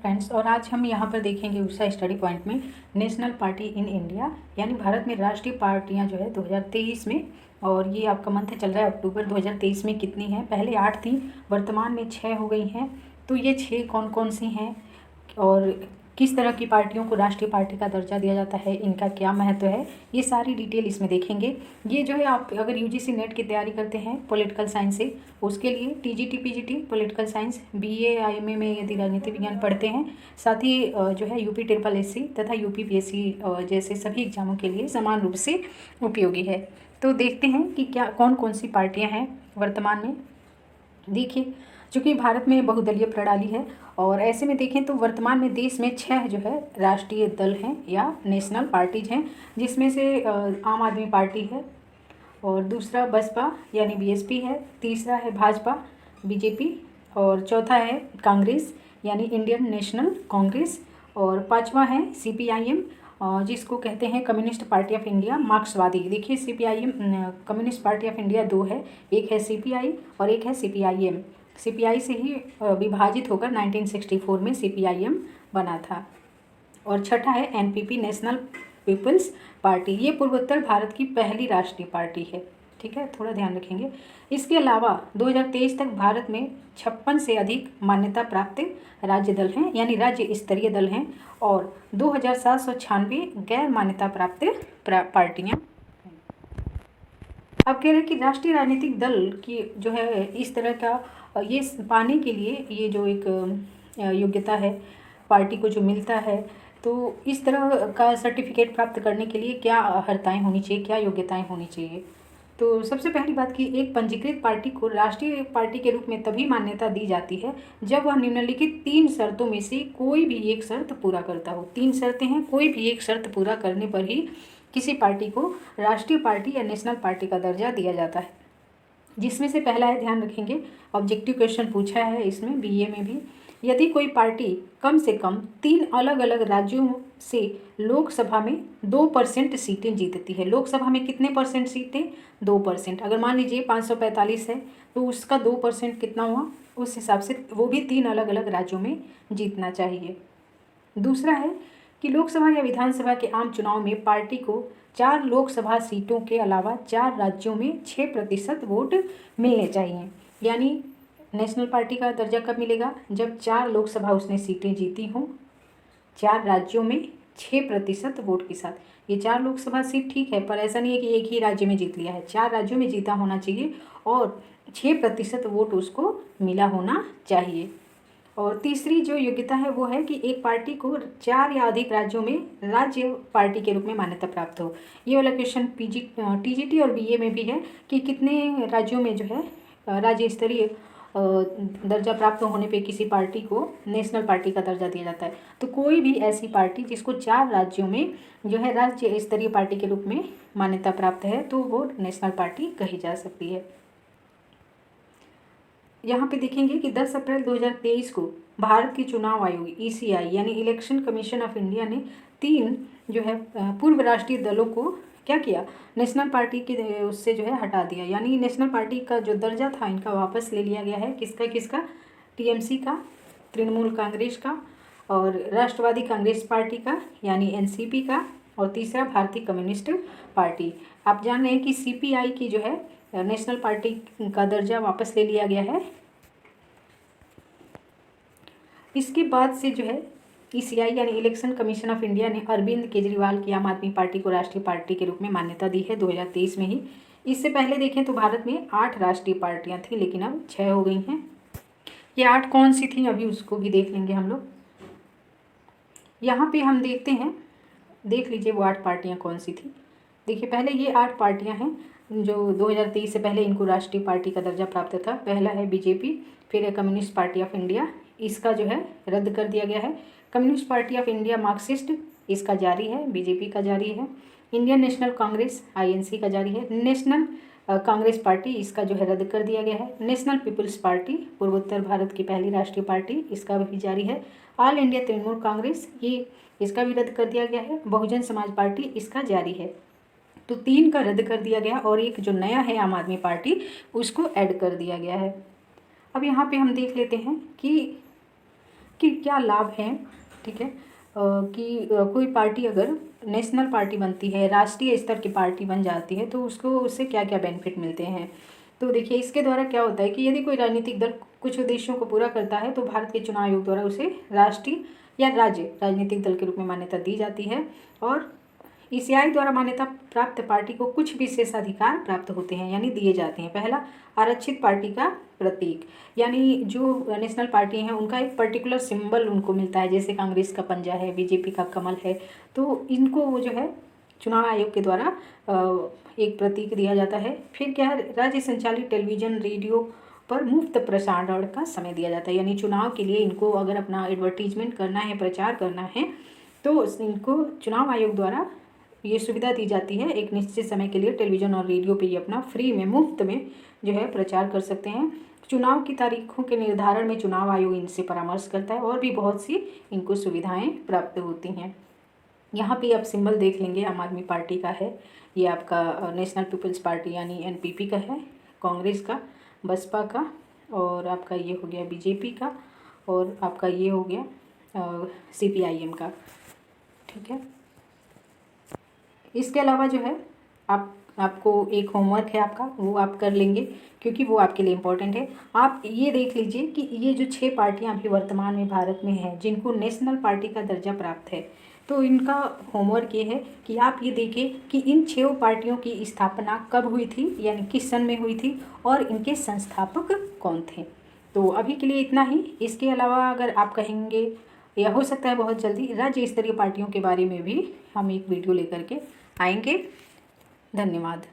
Friends, और आज हम यहाँ पर देखेंगे उषा स्टडी पॉइंट में नेशनल पार्टी इन इंडिया, यानी भारत में राष्ट्रीय पार्टियाँ जो है 2023 में, और ये आपका मंथ चल रहा है अक्टूबर 2023 में कितनी हैं। पहले 8 थी, वर्तमान में 6 हो गई हैं। तो ये 6 कौन कौन सी हैं और किस तरह की पार्टियों को राष्ट्रीय पार्टी का दर्जा दिया जाता है, इनका क्या महत्व है, ये सारी डिटेल इसमें देखेंगे। ये जो है, आप अगर यूजीसी नेट की तैयारी करते हैं पॉलिटिकल साइंस से, उसके लिए TGT PGT political science, BA IMA में यदि राजनीति विज्ञान पढ़ते हैं, साथ ही जो है यूपी ट्रिपल एससी तथा यूपीपीएससी जैसे सभी एग्जामों के लिए समान रूप से उपयोगी है। तो देखते हैं कि क्या कौन कौन सी पार्टियाँ हैं वर्तमान में। देखिए, चूँकि भारत में बहुदलीय प्रणाली है, और ऐसे में देखें तो वर्तमान में देश में 6 जो है राष्ट्रीय दल हैं या नेशनल पार्टीज हैं, जिसमें से आम आदमी पार्टी है, और दूसरा बसपा यानी बीएसपी है, तीसरा है भाजपा बीजेपी, और चौथा है कांग्रेस यानी इंडियन नेशनल कांग्रेस, और पांचवा है सीपीआईएम जिसको कहते हैं कम्युनिस्ट पार्टी ऑफ इंडिया मार्क्सवादी। देखिए, CPIM communist party of India 2 है, एक है सीपीआई और एक है सीपीआईएम। सीपीआई से ही विभाजित होकर 1964 में सीपीआईएम बना था। और छठा है एनपीपी नेशनल पीपल्स पार्टी, ये पूर्वोत्तर भारत की पहली राष्ट्रीय पार्टी है। ठीक है, थोड़ा ध्यान रखेंगे। इसके अलावा 2023 तक भारत में 56 से अधिक मान्यता प्राप्त राज्य दल हैं, यानी राज्य स्तरीय दल हैं, और 2796 गैर मान्यता प्राप्त पार्टियां। अब कह रहे हैं कि राष्ट्रीय राजनीतिक दल की जो है इस तरह का ये पाने के लिए, ये जो एक योग्यता है पार्टी को जो मिलता है, तो इस तरह का सर्टिफिकेट प्राप्त करने के लिए क्या अर्हताएँ होनी चाहिए, क्या योग्यताएं होनी चाहिए। तो सबसे पहली बात कि एक पंजीकृत पार्टी को राष्ट्रीय पार्टी के रूप में तभी मान्यता दी जाती है जब वह निम्नलिखित 3 शर्तों में से कोई भी एक शर्त पूरा करता हो। 3 शर्तें हैं, कोई भी एक शर्त पूरा करने पर ही किसी पार्टी को राष्ट्रीय पार्टी या नेशनल पार्टी का दर्जा दिया जाता है। जिसमें से पहला है, ध्यान रखेंगे, ऑब्जेक्टिव क्वेश्चन पूछा है इसमें बीए में भी, यदि कोई पार्टी कम से कम 3 अलग अलग राज्यों से लोकसभा में 2% सीटें जीतती है। लोकसभा में कितने परसेंट सीटें? 2%। अगर मान लीजिए 545 है तो उसका 2% कितना हुआ, उस हिसाब से वो भी 3 अलग अलग राज्यों में जीतना चाहिए। दूसरा है कि लोकसभा या विधानसभा के आम चुनाव में पार्टी को 4 लोकसभा सीटों के अलावा 4 राज्यों में 6% वोट मिलने चाहिए। यानी नेशनल पार्टी का दर्जा कब मिलेगा? जब 4 लोकसभा उसने सीटें जीती हों, 4 राज्यों में 6% वोट के साथ। ये 4 लोकसभा सीट ठीक है, पर ऐसा नहीं है कि एक ही राज्य में जीत लिया है, 4 राज्यों में जीता होना चाहिए और 6% वोट उसको मिला होना चाहिए। और तीसरी जो योग्यता है वो है कि एक पार्टी को 4 या अधिक राज्यों में राज्य पार्टी के रूप में मान्यता प्राप्त हो। ये वाला क्वेश्चन टीजीटी और बीए में भी है कि कितने राज्यों में जो है राज्य स्तरीय दर्जा प्राप्त होने पे किसी पार्टी को नेशनल पार्टी का दर्जा दिया जाता है। तो कोई भी ऐसी पार्टी जिसको 4 राज्यों में जो है राज्य स्तरीय पार्टी के रूप में मान्यता प्राप्त है, तो वो नेशनल पार्टी कही जा सकती है। यहाँ पे देखेंगे कि 10 अप्रैल 2023 को भारत की चुनाव आयोग ईसीआई यानी इलेक्शन कमीशन ऑफ इंडिया ने 3 जो है पूर्व राष्ट्रीय दलों को क्या किया, नेशनल पार्टी के उससे जो है हटा दिया। यानी नेशनल पार्टी का जो दर्जा था इनका वापस ले लिया गया है। किसका किसका? टीएमसी का, तृणमूल कांग्रेस का, और राष्ट्रवादी कांग्रेस पार्टी का यानी एनसीपी का, और तीसरा भारतीय कम्युनिस्ट पार्टी। आप जान रहे हैं कि सीपीआई की जो है नेशनल पार्टी का दर्जा वापस ले लिया गया है। इसके बाद से जो है ईसीआई यानी इलेक्शन कमीशन ऑफ इंडिया ने अरविंद केजरीवाल की आम आदमी पार्टी को राष्ट्रीय पार्टी के रूप में मान्यता दी है 2023 में ही। इससे पहले देखें तो भारत में 8 राष्ट्रीय पार्टियां थी, लेकिन अब 6 हो गई हैं। ये 8 कौन सी थी अभी उसको भी देख लेंगे हम लोग। यहाँ पे हम देखते हैं, देख लीजिए वो 8 पार्टियाँ कौन सी थी। देखिए, पहले ये 8 पार्टियाँ हैं जो 2023 से पहले इनको राष्ट्रीय पार्टी का दर्जा प्राप्त था। पहला है बीजेपी, फिर है कम्युनिस्ट पार्टी ऑफ इंडिया, इसका जो है रद्द कर दिया गया है। Communist party of India Marxist, इसका जारी है, बीजेपी का जारी है। इंडियन नेशनल कांग्रेस आईएनसी का जारी है। नेशनल कांग्रेस पार्टी, इसका जो है रद्द कर दिया गया है। नेशनल पीपल्स पार्टी, पूर्वोत्तर भारत की पहली राष्ट्रीय पार्टी, इसका भी जारी है। ऑल इंडिया तृणमूल कांग्रेस, ये इसका भी रद्द कर दिया गया है। बहुजन समाज पार्टी, इसका जारी है। तो 3 का रद्द कर दिया गया और एक जो नया है आम आदमी पार्टी, उसको ऐड कर दिया गया है। अब यहाँ पे हम देख लेते हैं कि कि क्या लाभ हैं, ठीक है, कि कोई पार्टी अगर नेशनल पार्टी बनती है, राष्ट्रीय स्तर की पार्टी बन जाती है, तो उसको उससे क्या क्या बेनिफिट मिलते हैं। तो देखिए इसके द्वारा क्या होता है कि यदि कोई राजनीतिक दल कुछ उद्देश्यों को पूरा करता है तो भारत के चुनाव आयोग द्वारा उसे राष्ट्रीय या राज्य राजनीतिक दल के रूप में मान्यता दी जाती है, और ईसीआई द्वारा मान्यता प्राप्त पार्टी को कुछ विशेषाधिकार प्राप्त होते हैं यानी दिए जाते हैं। पहला, आरक्षित पार्टी का प्रतीक, यानी जो नेशनल पार्टी हैं उनका एक पर्टिकुलर सिंबल उनको मिलता है, जैसे कांग्रेस का पंजा है, बीजेपी का कमल है, तो इनको वो जो है चुनाव आयोग के द्वारा एक प्रतीक दिया जाता है। फिर क्या है, राज्य संचालित टेलीविज़न रेडियो पर मुफ्त प्रसारण का समय दिया जाता है, यानी चुनाव के लिए इनको अगर अपना एडवर्टीजमेंट करना है, प्रचार करना है, तो इनको चुनाव आयोग द्वारा ये सुविधा दी जाती है, एक निश्चित समय के लिए टेलीविज़न और रेडियो पे ये अपना फ्री में, मुफ्त में जो है प्रचार कर सकते हैं। चुनाव की तारीखों के निर्धारण में चुनाव आयोग इनसे परामर्श करता है और भी बहुत सी इनको सुविधाएं प्राप्त होती हैं। यहाँ पे आप सिंबल देख लेंगे, आम आदमी पार्टी का है, ये आपका नेशनल पीपल्स पार्टी यानी एनपीपी का है, कांग्रेस का, बसपा का, और आपका ये हो गया बीजेपी का, और आपका ये हो गया सीपीआईएम का, ठीक है। इसके अलावा जो है आपको एक होमवर्क है आपका, वो आप कर लेंगे क्योंकि वो आपके लिए इम्पोर्टेंट है। आप ये देख लीजिए कि ये जो 6 पार्टियां अभी वर्तमान में भारत में हैं जिनको नेशनल पार्टी का दर्जा प्राप्त है, तो इनका होमवर्क ये है कि आप ये देखें कि इन 6 पार्टियों की स्थापना कब हुई थी, यानी किस सन में हुई थी, और इनके संस्थापक कौन थे। तो अभी के लिए इतना ही। इसके अलावा अगर आप कहेंगे, या हो सकता है बहुत जल्दी राज्य स्तरीय पार्टियों के बारे में भी हम एक वीडियो लेकर के आएंगे। धन्यवाद।